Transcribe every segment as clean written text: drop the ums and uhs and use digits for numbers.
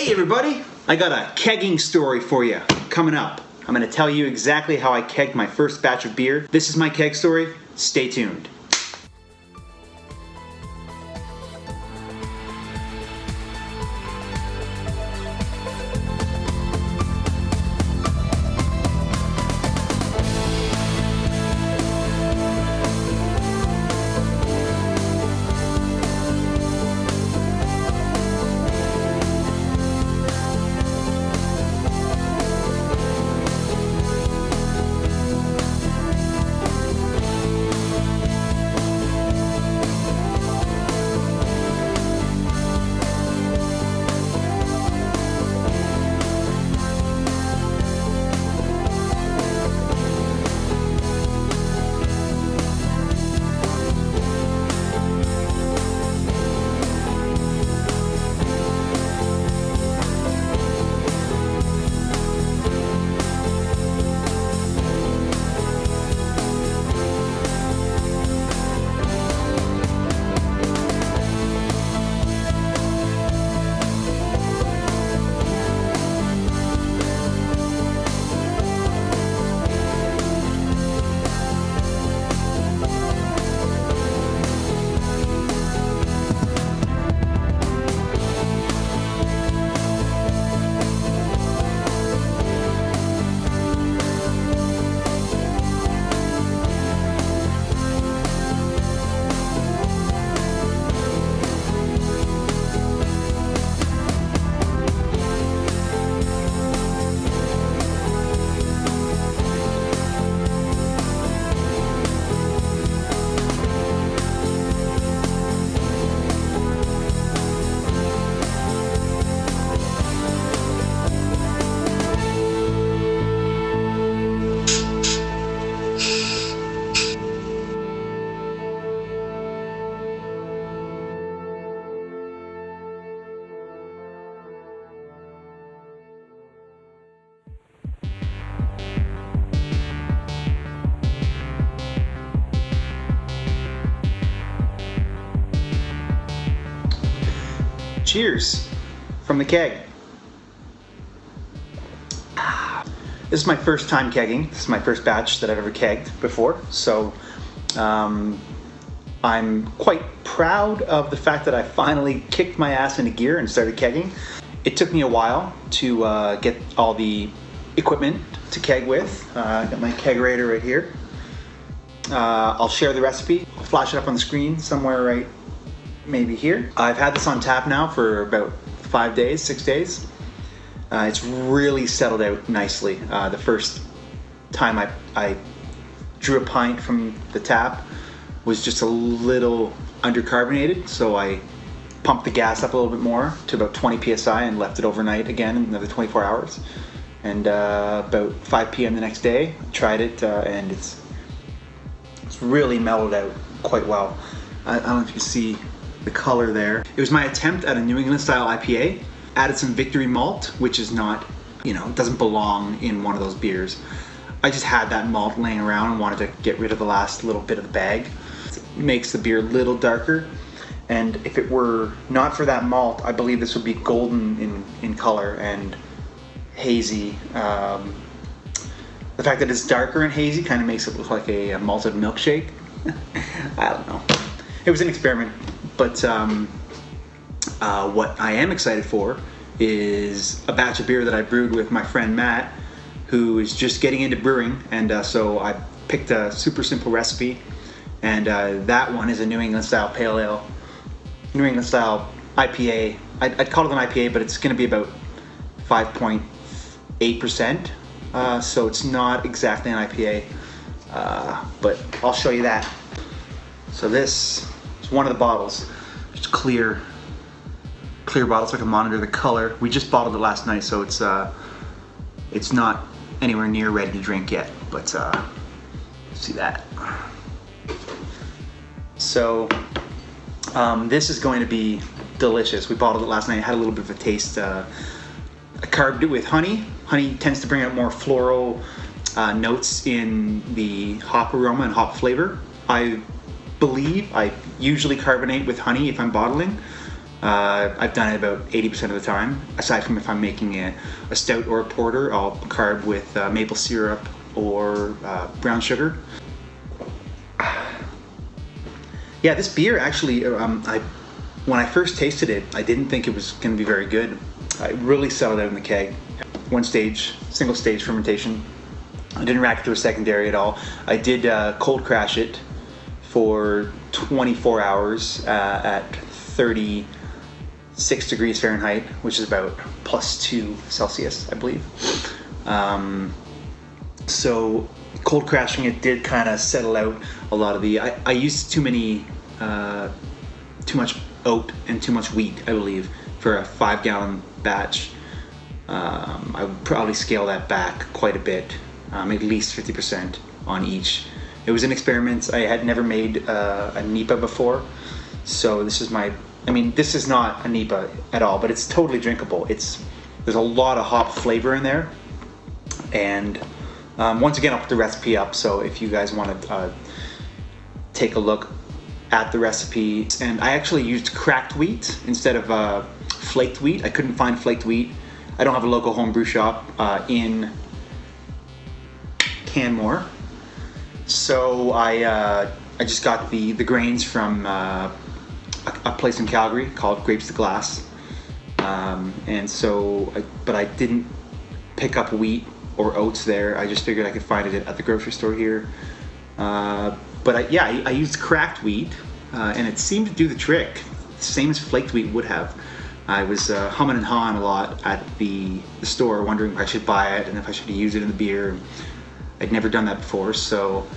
Hey everybody! I got a kegging story for you coming up. I'm going to tell you exactly how I kegged my first batch of beer. This is my keg story. Stay tuned. Cheers from the keg. This is my first time kegging. This is my first batch that I've ever kegged before. So I'm quite proud of the fact that I finally kicked my ass into gear and started kegging. It took me a while to get all the equipment to keg with. I got my kegerator right here. I'll share the recipe. I'll flash it up on the screen somewhere right maybe here. I've had this on tap now for about 5 days, 6 days. It's really settled out nicely. The first time I drew a pint from the tap was just a little undercarbonated, so I pumped the gas up a little bit more to about 20 psi and left it overnight again, another 24 hours. And about 5 p.m. the next day, I tried it and it's really mellowed out quite well. I don't know if you see the color there. It was my attempt at a New England style IPA. Added some Victory malt, which is not, it doesn't belong in one of those beers. I just had that malt laying around and wanted to get rid of the last little bit of the bag. It makes the beer a little darker, and if it were not for that malt, I believe this would be golden in color and hazy. The fact that it's darker and hazy kind of makes it look like a malted milkshake. I don't know. It was an experiment. But what I am excited for is a batch of beer that I brewed with my friend Matt, who is just getting into brewing, and so I picked a super simple recipe, and that one is a New England style pale ale, New England style IPA. I'd call it an IPA, but it's going to be about 5.8%, so it's not exactly an IPA, but I'll show you that. So this is one of the bottles. It's clear bottle, so I can monitor the color. We just bottled it last night, so it's not anywhere near ready to drink yet, but see that. So this is going to be delicious. We bottled it last night. It had a little bit of a taste. I carved it with honey. Honey tends to bring out more floral notes in the hop aroma and hop flavor. I believe I usually carbonate with honey if I'm bottling. I've done it about 80% of the time, aside from if I'm making a stout or a porter. I'll carb with maple syrup or brown sugar. Yeah, this beer actually, when I first tasted it, I didn't think it was going to be very good. I really settled out in the keg. One stage, single stage fermentation. I didn't rack it through a secondary at all. I did cold crash it for 24 hours at 36 degrees Fahrenheit, which is about +2 Celsius, I believe. So cold crashing it did kind of settle out a lot of the. I used too much oat and too much wheat, I believe, for a 5-gallon batch. I would probably scale that back quite a bit, at least 50% on each. It was an experiment. I had never made a NEPA before, so this is this is not a NEPA at all, but it's totally drinkable. There's a lot of hop flavor in there, and once again, I'll put the recipe up, so if you guys want to take a look at the recipe. And I actually used cracked wheat instead of flaked wheat. I couldn't find flaked wheat. I don't have a local homebrew shop in Canmore, so I just got the grains from a place in Calgary called Grapes to Glass, and so but I didn't pick up wheat or oats there. I just figured I could find it at the grocery store here. But I used cracked wheat, and it seemed to do the trick, same as flaked wheat would have. I was humming and hawing a lot at the store, wondering if I should buy it and if I should use it in the beer. I'd never done that before, so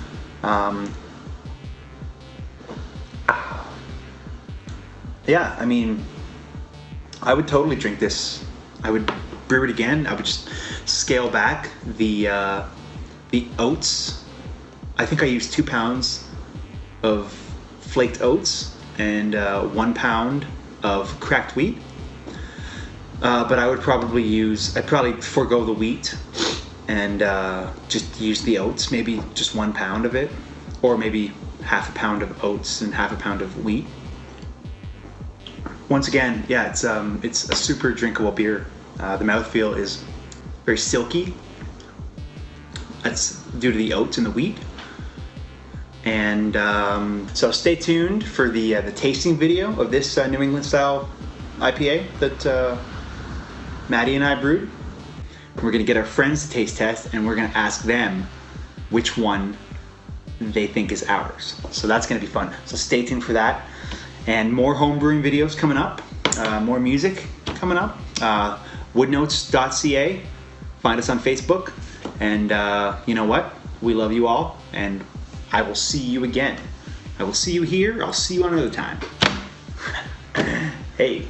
yeah, I mean, I would totally drink this. I would brew it again. I would just scale back the oats. I think I used 2 pounds of flaked oats and 1 pound of cracked wheat. But I'd probably forego the wheat and just use the oats, maybe just 1 pound of it, or maybe half a pound of oats and half a pound of wheat. Once again, yeah, it's a super drinkable beer. The mouthfeel is very silky. That's due to the oats and the wheat. And so stay tuned for the tasting video of this New England style IPA that Maddie and I brewed. We're gonna get our friends to taste test, and we're gonna ask them which one they think is ours. So that's gonna be fun. So stay tuned for that. And more home brewing videos coming up, more music coming up. Woodnotes.ca, find us on Facebook. And you know what? We love you all, and I will see you again. I will see you here. I'll see you another time. Hey.